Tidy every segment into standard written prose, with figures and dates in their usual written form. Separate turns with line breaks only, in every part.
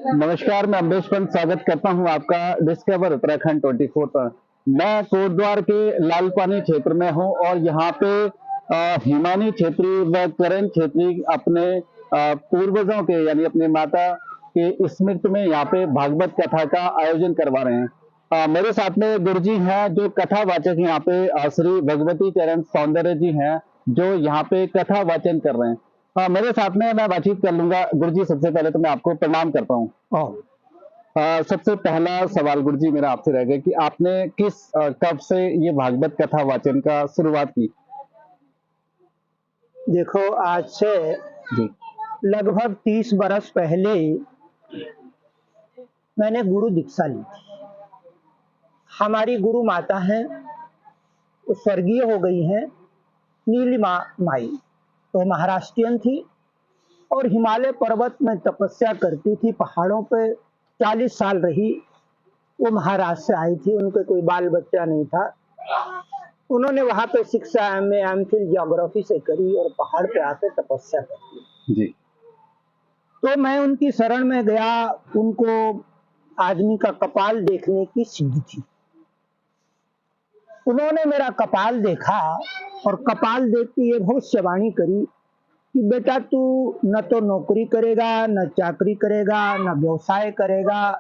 नमस्कार, मैं अम्बेश पंत स्वागत करता हूं आपका डिस्कवर उत्तराखंड 24 पर। मैं कोटद्वार के लालपानी क्षेत्र में हूं और यहाँ पे हिमानी छेत्री व करण छेत्री अपने पूर्वजों के यानी अपनी माता के स्मृति में यहाँ पे भागवत कथा का आयोजन करवा रहे हैं। मेरे साथ में गुरुजी हैं जो कथावाचक यहाँ पे श्री भगवती चरण सौंदर्य जी हैं जो यहाँ पे कथा वाचन कर रहे हैं। मेरे साथ में मैं बातचीत कर लूंगा। गुरुजी, सबसे पहले तो मैं आपको प्रणाम करता हूँ। सबसे पहला सवाल गुरुजी मेरा आपसे रहेगा कि आपने किस कब से ये भागवत कथा वाचन का शुरुआत की?
देखो, आज से
जी
लगभग 30 बरस पहले मैंने गुरु दीक्षा ली थी। हमारी गुरु माता हैं, वो स्वर्गीय हो गई हैं, नीलिमा माई। तो महाराष्ट्रियन थी और हिमालय पर्वत में तपस्या करती थी, पहाड़ों पे 40 साल रही। वो महाराष्ट्र से आई थी, उनके कोई बाल बच्चा नहीं था। उन्होंने वहां पे शिक्षा एमए एमफिल ज्योग्राफी से करी और पहाड़ पे आके तपस्या करती
जी।
तो मैं उनकी शरण में गया। उनको आदमी का कपाल देखने की सिद्धि थी। उन्होंने मेरा कपाल देखा और कपाल देख के ये भविष्यवाणी करी कि बेटा, तू न तो नौकरी करेगा, न चाकरी करेगा, न व्यवसाय करेगा,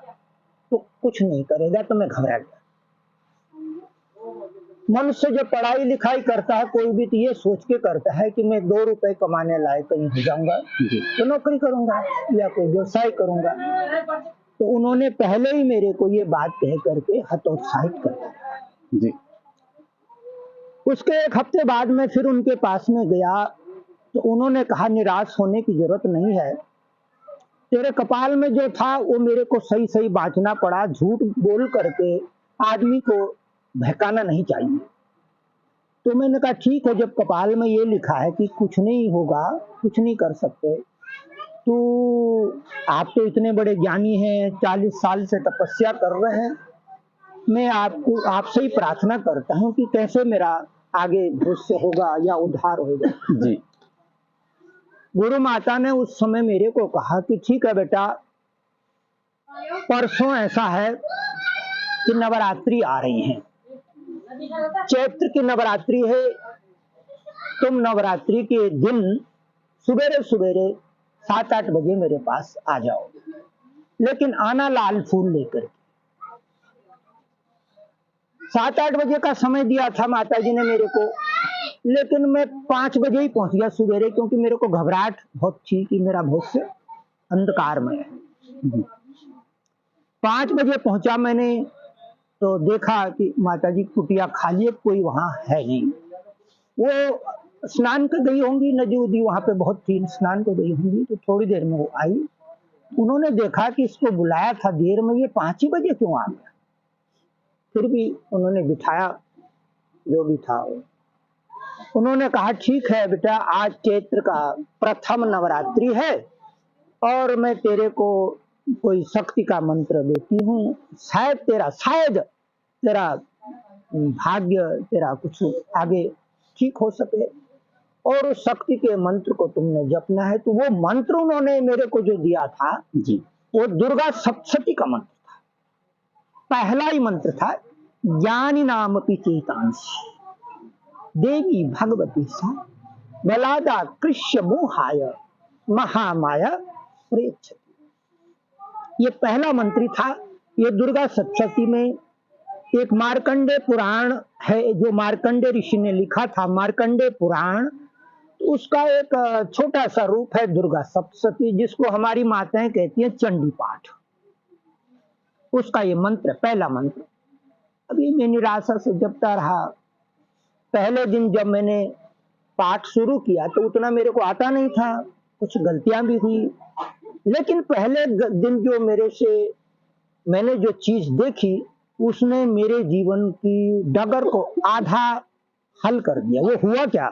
तो कुछ नहीं करेगा। तो मैं घबरा गया। मनुष्य जब पढ़ाई लिखाई करता है कोई भी, तो ये सोच के करता है कि मैं 2 रुपए कमाने लायक कहीं हो जाऊंगा तो नौकरी करूंगा या कोई व्यवसाय करूंगा। तो उन्होंने पहले ही मेरे को ये बात कह करके हतोत्साहित कर दिया।
जी।
उसके एक हफ्ते बाद में फिर उनके पास में गया तो उन्होंने कहा, निराश होने की जरूरत नहीं है। तेरे कपाल में जो था वो मेरे को सही सही बांचना पड़ा। झूठ बोल करके आदमी को बहकाना नहीं चाहिए। तो मैंने कहा, ठीक है, जब कपाल में ये लिखा है कि कुछ नहीं होगा, कुछ नहीं कर सकते, तो आप तो इतने बड़े ज्ञानी हैं, 40 साल से तपस्या कर रहे हैं, मैं आपसे ही प्रार्थना करता हूं कि कैसे मेरा आगे भविष्य होगा या उद्धार होगा।
जी।
गुरु माता ने उस समय मेरे को कहा कि ठीक है बेटा, परसों ऐसा है कि नवरात्रि आ रही है, चैत्र की नवरात्रि है। तुम नवरात्रि के दिन सुबेरे सुबेरे 7-8 बजे मेरे पास आ जाओ, लेकिन आना लाल फूल लेकर। 7-8 बजे का समय दिया था माता जी ने मेरे को, लेकिन मैं 5 बजे ही पहुंच गया सुबेरे, क्योंकि मेरे को घबराहट बहुत थी कि मेरा भविष्य अंधकार में है। 5 बजे पहुंचा मैंने तो देखा कि माता जी कुटिया खाली है, कोई वहां है नहीं। वो स्नान कर गई होंगी, नदी उदी वहां पे बहुत थी, स्नान को गई होंगी। तो थोड़ी देर में वो आई। उन्होंने देखा कि इसको बुलाया था देर में, ये 5 ही बजे क्यों आ गया। फिर भी उन्होंने बिठाया, जो भी था वो। उन्होंने कहा, ठीक है बेटा, आज चैत्र का प्रथम नवरात्रि है और मैं तेरे को कोई शक्ति का मंत्र देती हूँ। शायद तेरा भाग्य, तेरा कुछ आगे ठीक हो सके। और उस शक्ति के मंत्र को तुमने जपना है। तो वो मंत्र उन्होंने मेरे को जो दिया था
जी।
वो दुर्गा सप्तशती का मंत्र था। पहला ही मंत्र था, ज्ञानी नाम चेतांशी देवी भगवती सा बलादा कृष्य मोहाय महामाया प्रेक्षति। ये पहला मंत्र था। ये दुर्गा सप्तशती में एक मार्कंडे पुराण है जो मार्कंडे ऋषि ने लिखा था, मार्कंडे पुराण। उसका एक छोटा सा रूप है दुर्गा सप्तशती, जिसको हमारी माताएं कहती हैं चंडी पाठ। उसका ये मंत्र, पहला मंत्र। अभी मैं निराशा से जपता रहा। पहले दिन जब मैंने पाठ शुरू किया तो उतना मेरे को आता नहीं था, कुछ गलतियां भी हुई। लेकिन पहले दिन जो मैंने जो चीज देखी, उसने मेरे जीवन की डगर को आधा हल कर दिया। वो हुआ क्या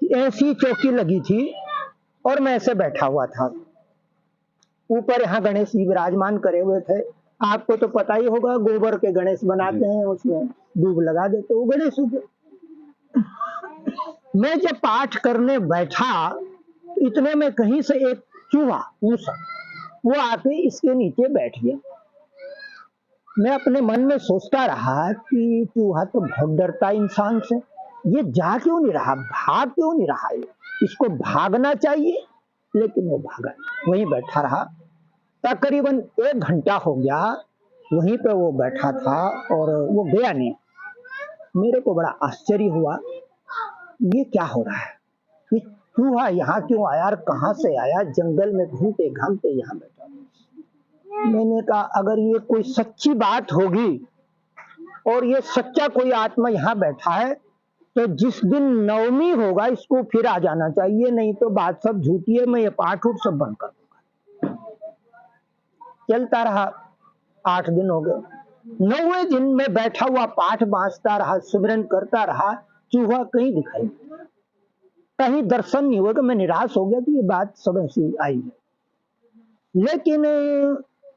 कि ऐसी चौकी लगी थी और मैं ऐसे बैठा हुआ था। ऊपर यहाँ गणेश जी विराजमान करे हुए थे। आपको तो पता ही होगा, गोबर के गणेश बनाते हैं, उसमें दूब लगा देते, वो गणेश हुए। मैं जब पाठ करने बैठा, इतने में कहीं से एक चूहा, मूसा, वो आके इसके नीचे बैठ गया। मैं अपने मन में सोचता रहा कि चूहा तो बहुत डरता है इंसान से, ये जा क्यों नहीं रहा, भाग क्यों नहीं रहा है, इसको भागना चाहिए, लेकिन वो भागा नहीं, वहीं बैठा रहा। तकरीबन 1 घंटा हो गया वहीं पे वो बैठा था और वो गया नहीं। मेरे को बड़ा आश्चर्य हुआ, ये क्या हो रहा है, ये चूहा यहाँ क्यों आया और कहाँ से आया, जंगल में घूमते घामते यहाँ बैठा। मैंने कहा अगर ये कोई सच्ची बात होगी और ये सच्चा कोई आत्मा यहाँ बैठा है तो जिस दिन नवमी होगा इसको फिर आ जाना चाहिए, नहीं तो बात सब झूठी है, मैं ये पाठ उठ सब बंद कर दूंगा। चलता रहा, 8 दिन हो गए। 9वें दिन में बैठा हुआ पाठ बांचता रहा, सिमरन करता रहा, चूहा कहीं दिखाई नहीं दिया, कहीं दर्शन नहीं हुआ। कि मैं निराश हो गया कि ये बात सब ऐसी आई है। लेकिन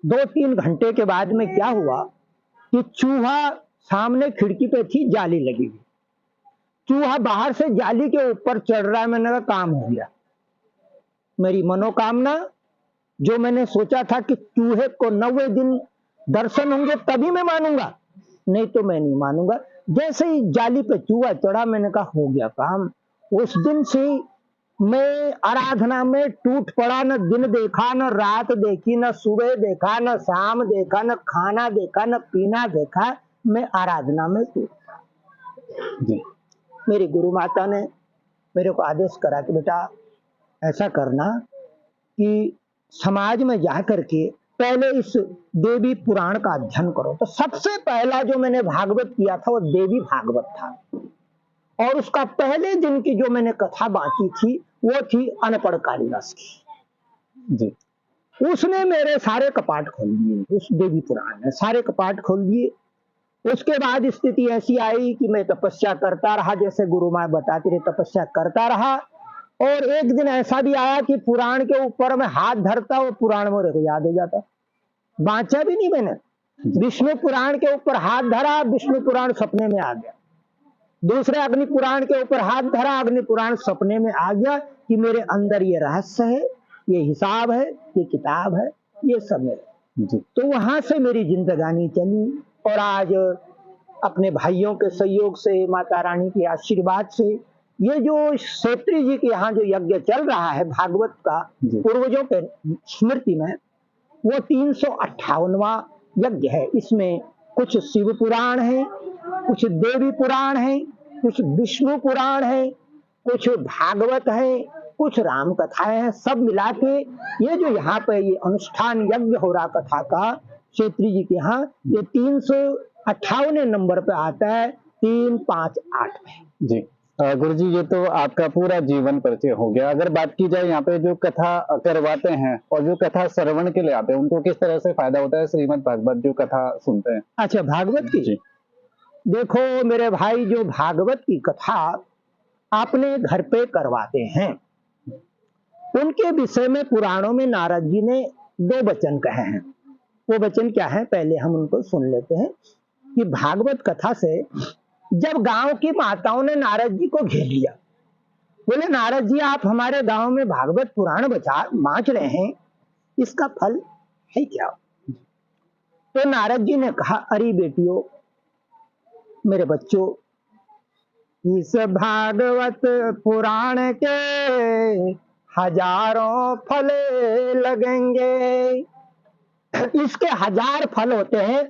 2-3 घंटे के बाद में क्या हुआ कि चूहा सामने खिड़की पे थी, जाली लगी हुई, चूहा बाहर से जाली के ऊपर चढ़ रहा है। मैंने कहा काम हो गया, मेरी मनोकामना जो मैंने सोचा था कि चूहे को 9वें दिन दर्शन होंगे तभी मैं मानूंगा, नहीं तो मैं नहीं मानूंगा। जैसे ही जाली पे चूहा चढ़ा मैंने कहा हो गया काम। उस दिन से मैं आराधना में टूट पड़ा, न दिन देखा, न रात देखी, न सुबह देखा, न शाम देखा, न खाना देखा, न पीना देखा, मैं आराधना में टूट पड़ा। मेरी गुरु माता ने मेरे को आदेश करा कि बेटा ऐसा करना कि समाज में जा करके पहले इस देवी पुराण का अध्ययन करो। तो सबसे पहला जो मैंने भागवत किया था वो देवी भागवत था, और उसका पहले दिन की जो मैंने कथा बांची थी वो थी अनपढ़ कालिदास की जी। उसने मेरे सारे कपाट खोल दिए, उस देवी पुराण ने सारे कपाट खोल दिए। उसके बाद स्थिति ऐसी आई कि मैं तपस्या करता रहा, जैसे गुरु माँ बताती रही तपस्या करता रहा। और एक दिन ऐसा भी आया कि पुराण के ऊपर मैं हाथ धरता और पुराण मेरे को याद हो जाता, बांचा भी नहीं मैंने। विष्णु पुराण के ऊपर हाथ धरा, विष्णु पुराण सपने में आ गया। दूसरे अग्नि पुराण के ऊपर हाथ धरा, अग्नि पुराण सपने में आ गया कि मेरे अंदर ये रहस्य है, ये हिसाब है, ये किताब है, ये सब मेरे। तो वहां से मेरी जिंदगानी चली, और आज अपने भाइयों के सहयोग से, माता रानी के आशीर्वाद से, ये जो क्षेत्री जी के यहाँ जो यज्ञ चल रहा है भागवत का पूर्वजों के स्मृति में, वो 358वां यज्ञ है। इसमें कुछ शिव पुराण है, कुछ देवी पुराण है, कुछ विष्णु पुराण है, कुछ भागवत है, कुछ राम कथाएं हैं, सब मिला के ये जो यहाँ पे ये अनुष्ठान यज्ञ हो रहा कथा का क्षेत्री जी के यहाँ, ये 358 नंबर पे आता है, 358 में
जी। गुरु जी, ये तो आपका पूरा जीवन परिचय हो गया। अगर बात की जाए यहाँ पे जो कथा करवाते हैं और जो कथा श्रवण के लिए आते हैं, उनको किस तरह से फायदा होता है श्रीमद् भागवत जो कथा सुनते हैं?
अच्छा, भागवत की जी। देखो मेरे भाई, जो भागवत की कथा अपने घर पे करवाते हैं उनके विषय में पुराणों में नारद जी ने 2 वचन कहे हैं। वो वचन क्या है, पहले हम उनको सुन लेते हैं। कि भागवत कथा से जब गांव की माताओं ने नारद जी को घेर लिया, बोले नारद जी आप हमारे गांव में भागवत पुराण बांच रहे हैं, इसका फल है क्या? तो नारद जी ने कहा, अरे बेटियों, मेरे बच्चों, इस भागवत पुराण के हजारों फल लगेंगे। इसके 1000 फल होते हैं,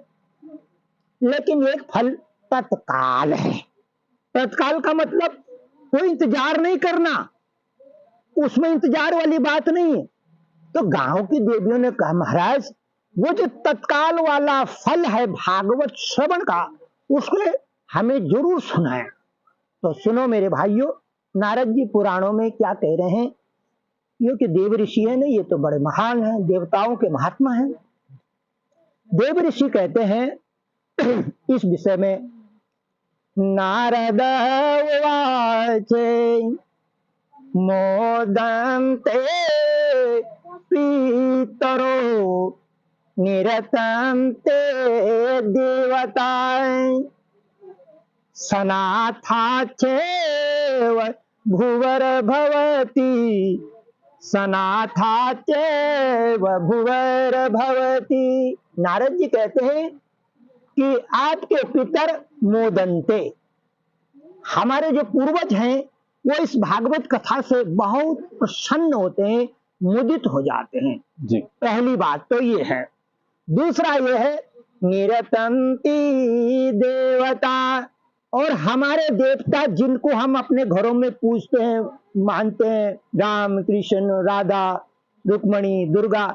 लेकिन एक फल तत्काल है। तत्काल का मतलब कोई इंतजार नहीं करना, उसमें इंतजार वाली बात नहीं है। तो गांव की देवियों ने कहा, महाराज वो जो तत्काल वाला फल है भागवत श्रवण का, उसको हमें जरूर सुनाएं। तो सुनो मेरे भाइयों, नारद जी पुराणों में क्या कह रहे हैं। ये कि देव ऋषि है ना, ये तो बड़े महान हैं, देवताओं के महात्मा हैं। देव ऋषि कहते हैं इस विषय में, नारद वाचे मोदन्ते पीतरो निरतन्ते देवताएं सनाथाचेव भुवर भवती सनाथा चैव भुवर भवती। नारद जी कहते हैं कि आपके पितर मोदन्ते, हमारे जो पूर्वज हैं वो इस भागवत कथा से बहुत प्रसन्न होते हैं, मुदित हो जाते हैं
जी।
पहली बात तो ये है। दूसरा ये है निरतंती देवता, और हमारे देवता जिनको हम अपने घरों में पूजते हैं, मानते हैं, राम कृष्ण राधा रुक्मणी दुर्गा,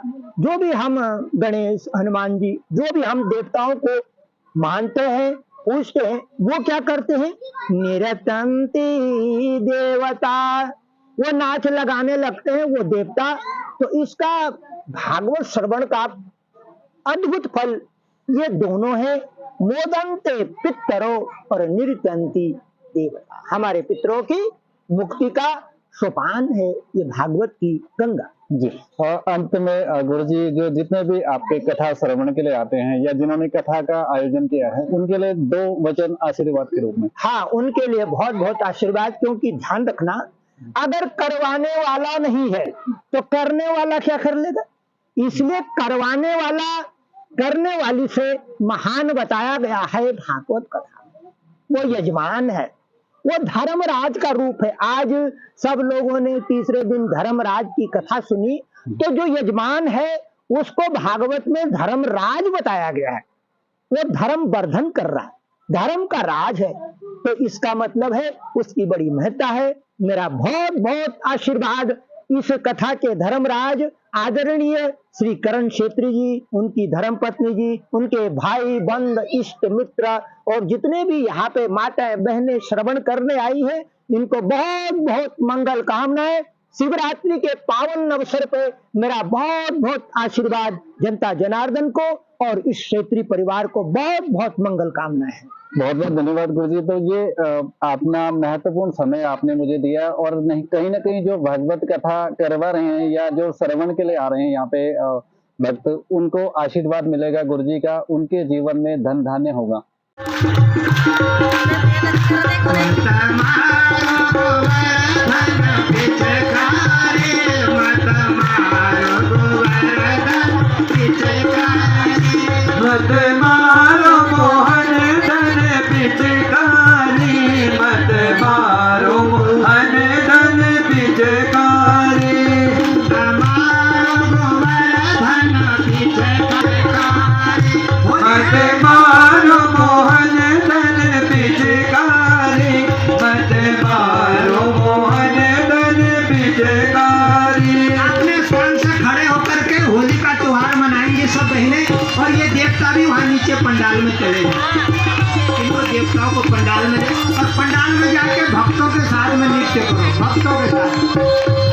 जो भी हम गणेश हनुमान जी, जो भी हम देवताओं को मानते हैं पूछते हैं, वो क्या करते हैं? निरतंती देवता, वो नाच लगाने लगते हैं वो देवता। तो इसका भागवत श्रवण का अद्भुत फल ये दोनों है, मोदन्ते पितरो और निरतंती देवता। हमारे पितरों की मुक्ति का सोपान है ये भागवत की गंगा
जी। और अंत में गुरु जी, जो जितने भी आपके कथा श्रवण के लिए आते हैं या जिन्होंने कथा का आयोजन किया है, उनके लिए 2 वचन आशीर्वाद के रूप में।
हाँ, उनके लिए बहुत बहुत आशीर्वाद, क्योंकि ध्यान रखना, अगर करवाने वाला नहीं है तो करने वाला क्या कर लेगा। इसलिए करवाने वाला करने वाली से महान बताया गया है भागवत कथा। वो यजमान है, वो धर्मराज का रूप है। आज सब लोगों ने तीसरे दिन धर्मराज की कथा सुनी, तो जो यजमान है उसको भागवत में धर्मराज बताया गया है। वो धर्म वर्धन कर रहा है, धर्म का राज है, तो इसका मतलब है उसकी बड़ी महत्ता है। मेरा बहुत बहुत आशीर्वाद इस कथा के धर्मराज आदरणीय श्री करण क्षेत्री जी, उनकी धर्मपत्नी जी, उनके भाई बंद इष्ट मित्र और जितने भी यहाँ पे माताएं बहनें श्रवण करने आई हैं, इनको बहुत बहुत मंगल कामनाएं। शिवरात्रि के पावन अवसर पे मेरा बहुत बहुत आशीर्वाद जनता जनार्दन को और इस क्षेत्रीय परिवार को बहुत बहुत मंगल कामनाएं हैं।
बहुत बहुत धन्यवाद गुरु जी। तो ये अपना महत्वपूर्ण समय आपने मुझे दिया, और नहीं कहीं ना कहीं जो भागवत कथा करवा रहे हैं या जो श्रवण के लिए आ रहे हैं यहाँ पे भक्त, उनको आशीर्वाद मिलेगा गुरु जी का, उनके जीवन में धन धान्य होगा।
मत मारो मोहन धन पिचकारी, मत मारो मोहन धन पिचकारी, मत मारो मोहन धन पिचकारी, मत मारो मोहन धन पिचकारी।
अपने स्वयं से खड़े होकर के होली का त्योहार मनाएंगे सब बहनें, और ये देवता भी वहाँ नीचे पंडाल में चले जाए। इनको देवताओं को पंडाल में दे, और पंडाल में जाके भक्तों के साथ में नृत्य करो, भक्तों के साथ।